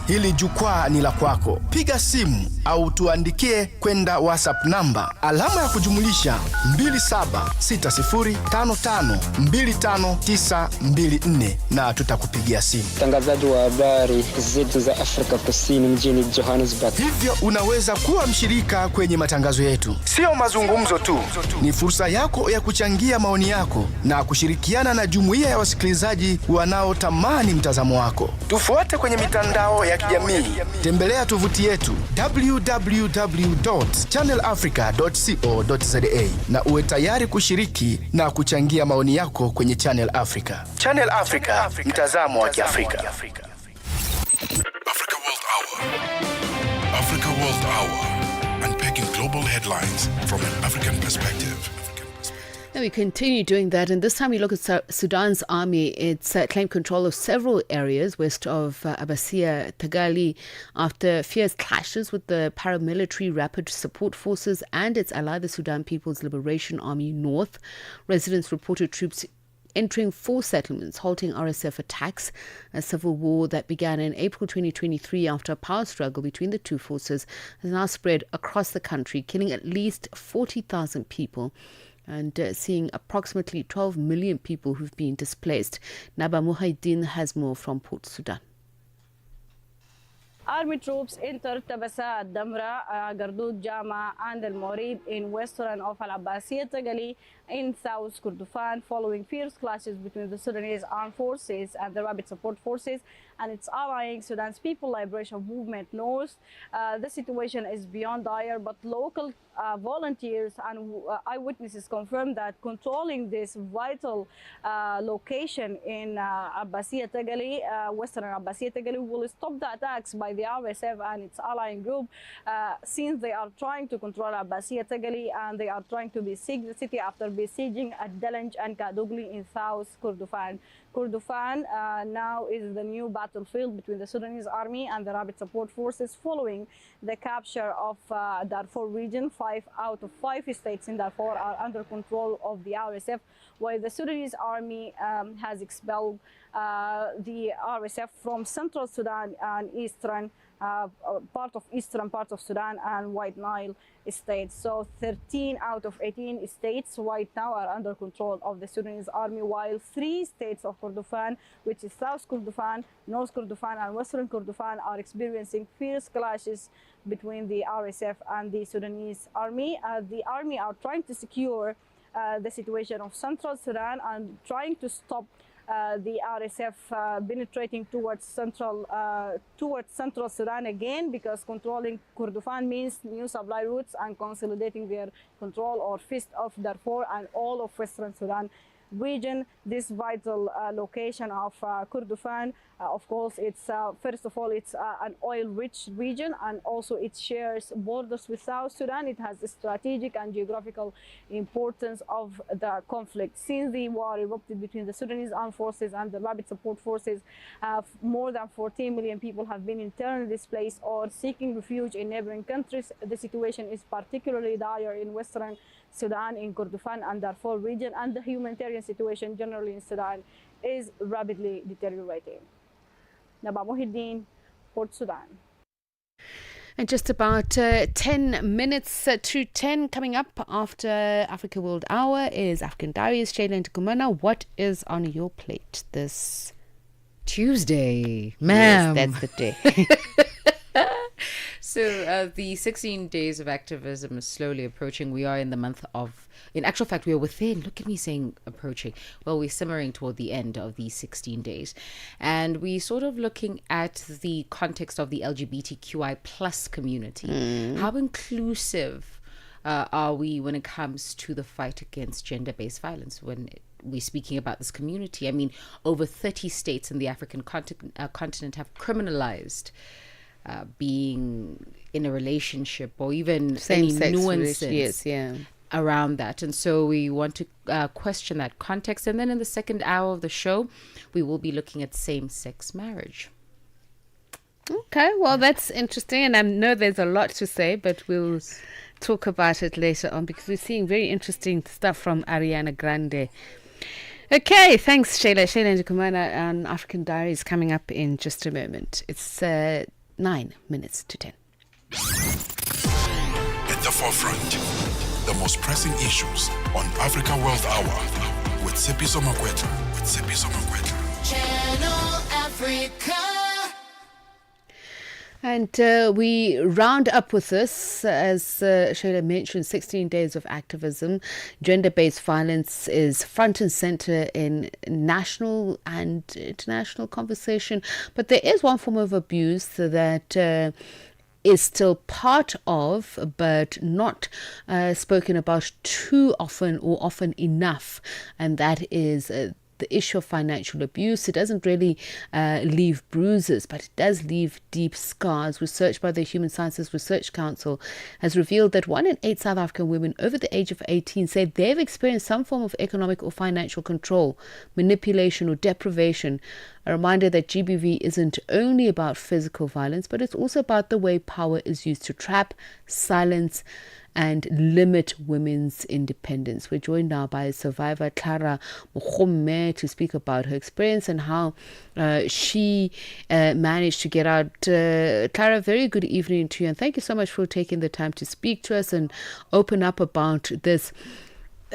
hili jukwaa ni la kwako. Piga simu au tuandikie kwenda WhatsApp namba alama ya kujumulisha 2760552594 na tutakupigia simu. Mtangazaji wa habari zetu za Afrika Kusini mjini Johannesburg. Hivyo unaweza kuwa mshirika kwenye matangazo yetu. Sio mazungumzo tu, ni fursa yako ya kuchangia maoni yako na kushirikiana na jumuiya ya wasikilizaji wanaotamani mtazamo wako. Tufuate kwenye mitandao ya kijamii. Tembelea tovuti yetu www.channelafrica.co.za na uwe tayari kushiriki na kuchangia maoni yako kwenye Channel Africa. Channel Africa, mtazamo wa Kiafrika. Africa World Hour, unpacking global headlines from an African perspective. Now we continue doing that, and this time we look at Sudan's army. It's claimed control of several areas west of Abasia Tagali after fierce clashes with the paramilitary Rapid Support Forces and its ally, the Sudan People's Liberation Army North. Residents reported troops entering 4 settlements, halting RSF attacks. A civil war that began in April 2023 after a power struggle between the two forces has now spread across the country, killing at least 40,000 people and seeing approximately 12 million people who've been displaced. Naba Muhaidin has more from Port Sudan. Army troops entered Tabasa, Damra, Gardoud, Jama, and El Morib in western of Al Abbasiyah Tagali in South Kordofan, following fierce clashes between the Sudanese Armed Forces and the Rapid Support Forces and its allying Sudan's People Liberation Movement North. The situation is beyond dire, but local volunteers and eyewitnesses confirmed that controlling this vital location in Abbasiyah Tagali, western Abbasiyah Tagali, will stop the attacks by the RSF and its allying group, since they are trying to control Abbasiyah Tagali and they are trying to besiege the city after besieging at Dalanj and Kadugli in South Kordofan. Kordofan now is the new battlefield between the Sudanese army and the Rapid Support Forces following the capture of Darfur region. 5 out of 5 states in Darfur are under control of the RSF, while the Sudanese army has expelled the RSF from central Sudan and eastern part of Sudan and White Nile states. So 13 out of 18 states right now are under control of the Sudanese army, while 3 states of Kordofan, which is South Kordofan, North Kordofan and Western Kordofan, are experiencing fierce clashes between the RSF and the Sudanese army. The army are trying to secure the situation of central Sudan and trying to stop the RSF penetrating towards central Sudan again, because controlling Kordofan means new supply routes and consolidating their control or fist of Darfur and all of Western Sudan region. This vital location of Kordofan, of course, it's first of all, it's an oil-rich region, and also it shares borders with South Sudan. It has a strategic and geographical importance of the conflict. Since the war erupted between the Sudanese armed forces and the rapid support forces, more than 14 million people have been internally displaced or seeking refuge in neighboring countries. The situation is particularly dire in Western Sudan, in Kordofan and Darfur region, and the humanitarian situation generally in Sudan is rapidly deteriorating. Naba Muhiddin, Port Sudan. And just about 10 minutes to 10 coming up after Africa World Hour is African Diaries. Shayla and Kumana, what is on your plate this Tuesday? Ma'am. Yes, that's the day. So the 16 days of activism is slowly approaching. We are in the month of, in actual fact, we are within, look at me saying approaching. Well, we're simmering toward the end of these 16 days. And we're sort of looking at the context of the LGBTQI plus community. How inclusive are we when it comes to the fight against gender-based violence when we're speaking about this community? I mean, over 30 states in the African continent have criminalized being in a relationship or even any nuances around that. And so we want to question that context. And then in the second hour of the show, we will be looking at same-sex marriage. Okay, well, that's interesting. And I know there's a lot to say, but we'll talk about it later on because we're seeing very interesting stuff from Ariana Grande. Okay, thanks, Shayla. Shayla and Kumana on African Diaries coming up in just a moment. It's 9 minutes to 10. At the forefront, the most pressing issues on Africa World Hour with Tsepiso Makwetla. Channel Africa. And we round up with this, as Shayla mentioned, 16 days of activism. Gender-based violence is front and center in national and international conversation. But there is one form of abuse that is still part of, but not spoken about too often or often enough. And that is the issue of financial abuse. It doesn't really leave bruises, but it does leave deep scars. Research by the Human Sciences Research Council has revealed that 1 in 8 South African women over the age of 18 say they've experienced some form of economic or financial control, manipulation or deprivation. A reminder that GBV isn't only about physical violence, but it's also about the way power is used to trap, silence, and limit women's independence. We're joined now by survivor Clara Mogomme to speak about her experience and how she managed to get out. Clara, very good evening to you, and thank you so much for taking the time to speak to us and open up about this.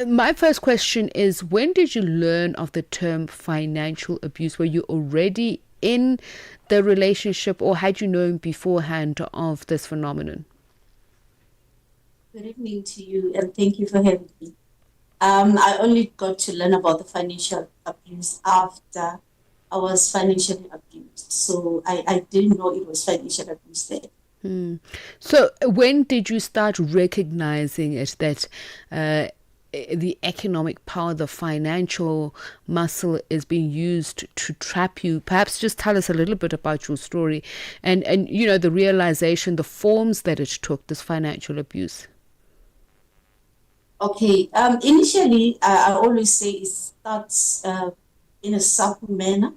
My first question is, when did you learn of the term financial abuse? Were you already in the relationship, or had you known beforehand of this phenomenon? Good evening to you, and thank you for having me. I only got to learn about the financial abuse after I was financially abused. So I didn't know it was financial abuse there. So when did you start recognizing it, that the economic power, the financial muscle is being used to trap you? Perhaps just tell us a little bit about your story and you know, the realization, the forms that it took, this financial abuse. Okay. Initially, I always say it starts in a subtle manner,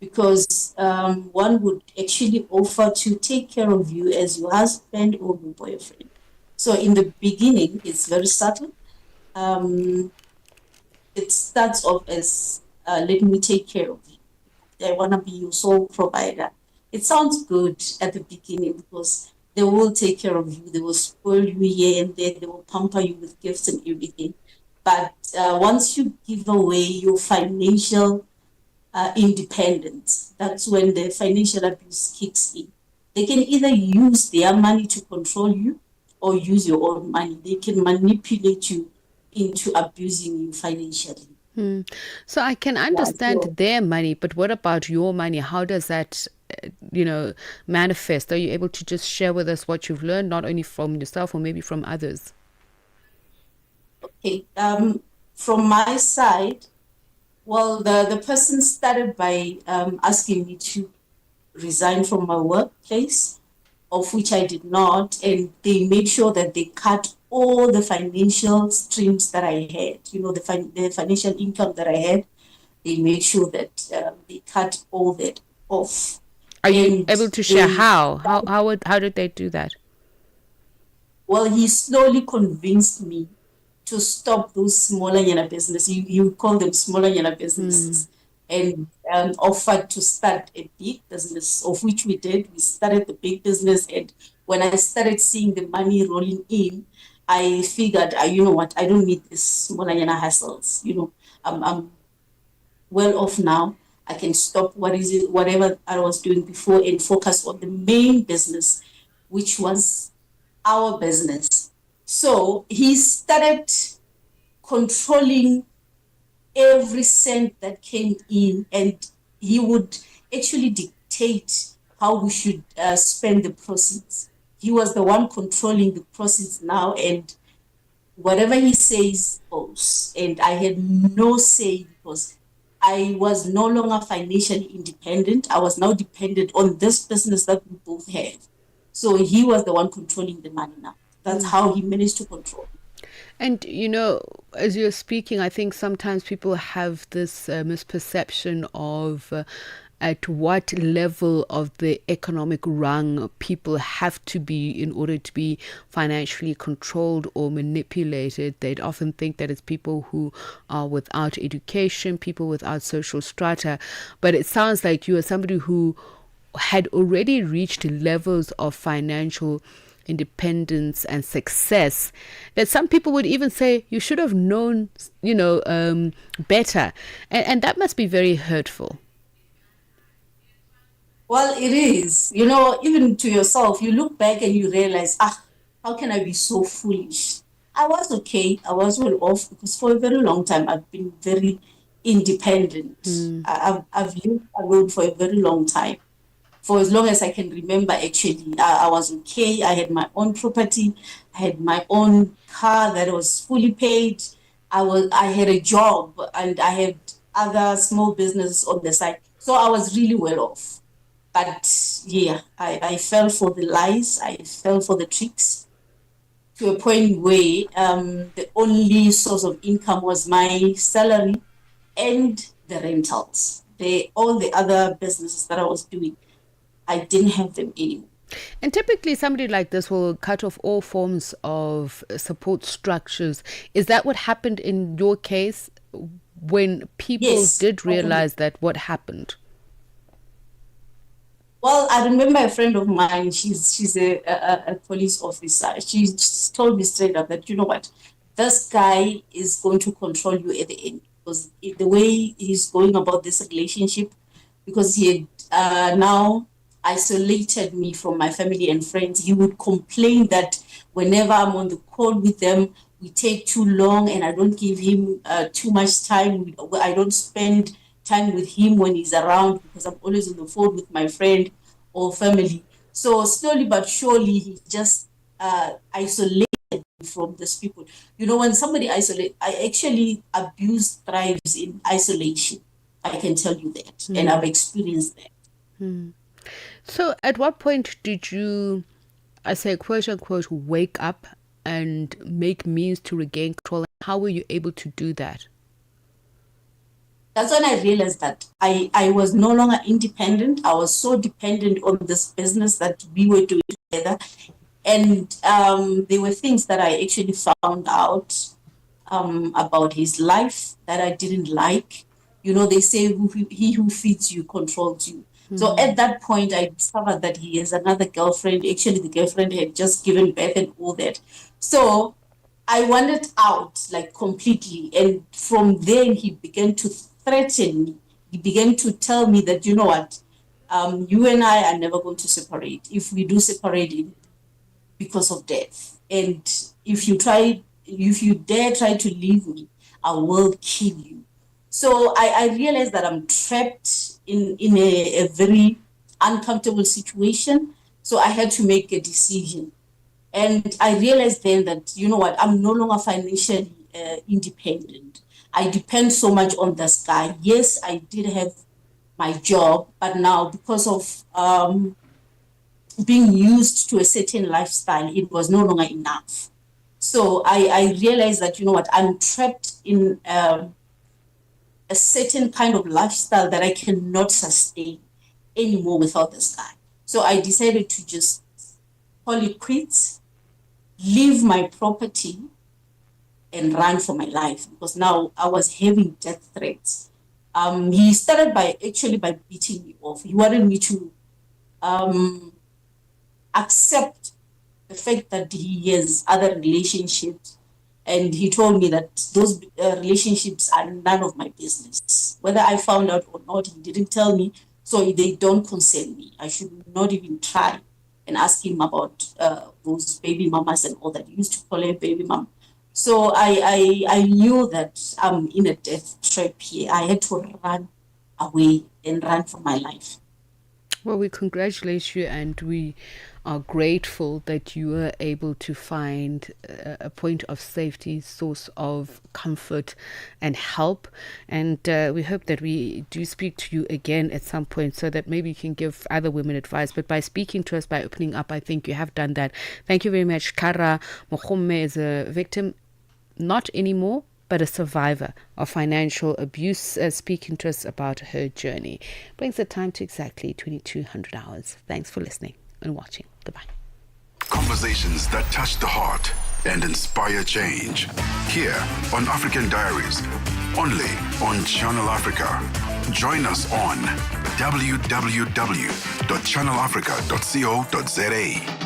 because one would actually offer to take care of you as your husband or your boyfriend. So in the beginning, it's very subtle. It starts off as, let me take care of you. I want to be your sole provider. It sounds good at the beginning because they will take care of you. They will spoil you here and there. They will pamper you with gifts and everything. But once you give away your financial independence, that's when the financial abuse kicks in. They can either use their money to control you or use your own money. They can manipulate you into abusing you financially. So I can understand their money, but what about your money? How does that, manifest? Are you able to just share with us what you've learned, not only from yourself or maybe from others? Okay. From my side, Well, the person started by asking me to resign from my workplace, of which I did not, and they made sure that they cut all the financial streams that I had, the financial income that I had. They made sure that they cut all that off. Are you And able to share they, how did they do that? well, he slowly convinced me to stop those smaller yana business. You call them smaller yana businesses, and offered to start a big business, of which we did. We started the big business, and when I started seeing the money rolling in, I figured, you know what, I don't need this smaller yana hassles. I'm well off now. I can stop whatever I was doing before and focus on the main business, which was our business. So he started controlling every cent that came in, and he would actually dictate how we should spend the proceeds. He was the one controlling the proceeds now, and whatever he says goes. And I had no say because I was no longer financially independent. I was now dependent on this business that we both had. So he was the one controlling the money now. That's how he managed to control. And as you're speaking, I think sometimes people have this misperception of at what level of the economic rung people have to be in order to be financially controlled or manipulated. They'd often think that it's people who are without education, people without social strata. But it sounds like you are somebody who had already reached levels of financial independence and success that some people would even say you should have known, better. And that must be very hurtful. Well, it is. Even to yourself, you look back and you realize, how can I be so foolish? I was okay. I was well off because for a very long time I've been very independent. I've lived alone for a very long time. For as long as I can remember, actually, I was okay. I had my own property. I had my own car that was fully paid. I had a job and I had other small businesses on the side. So I was really well off. But yeah, I fell for the lies. I fell for the tricks to a point where the only source of income was my salary and the rentals. All the other businesses that I was doing, I didn't have them anymore. And typically somebody like this will cut off all forms of support structures. Is that what happened in your case when people did realize that what happened? Well, I remember a friend of mine, she's a police officer. She just told me straight up that, you know what, this guy is going to control you at the end because the way he's going about this relationship, because he had now isolated me from my family and friends. He would complain that whenever I'm on the call with them, we take too long and I don't give him too much time. I don't spend time with him when he's around because I'm always on the phone with my friend or family. So slowly but surely, he just isolated me from these people. When somebody isolates, I actually abuse thrives in isolation. I can tell you that, and I've experienced that. So at what point did you, I say, quote unquote, wake up and make means to regain control? How were you able to do that? That's when I realized that I was no longer independent. I was so dependent on this business that we were doing together. And there were things that I actually found out about his life that I didn't like. They say he who feeds you controls you. So at that point, I discovered that he has another girlfriend. Actually, the girlfriend had just given birth and all that. So I wandered out like completely. And from then, he began to threaten me. He began to tell me that, you know what, you and I are never going to separate. If we do separate it because of death. And if you dare try to leave me, I will kill you. So I realized that I'm trapped in a very uncomfortable situation. So I had to make a decision. And I realized then that, you know what, I'm no longer financially independent. I depend so much on this guy. Yes, I did have my job, but now because of being used to a certain lifestyle, it was no longer enough. So I realized that, you know what, I'm trapped in a certain kind of lifestyle that I cannot sustain anymore without this guy. So I decided to just call it quits, leave my property, and run for my life, because now I was having death threats. He started by beating me off. He wanted me to accept the fact that he has other relationships, and he told me that those relationships are none of my business. Whether I found out or not, he didn't tell me, so they don't concern me. I should not even try and ask him about those baby mamas and all that. He used to call her baby mama. So I knew that I'm in a death trap here. I had to run away and run for my life. Well, we congratulate you, and we are grateful that you were able to find a point of safety, source of comfort and help. And we hope that we do speak to you again at some point, so that maybe you can give other women advice. But by speaking to us, by opening up, I think you have done that. Thank you very much. Kara Mokhome is a victim, not anymore, but a survivor of financial abuse, speaking to us about her journey. Brings the time to exactly 2200 hours. Thanks for listening and watching. Goodbye. Conversations that touch the heart and inspire change. Here on African Diaries, only on Channel Africa. Join us on www.channelafrica.co.za.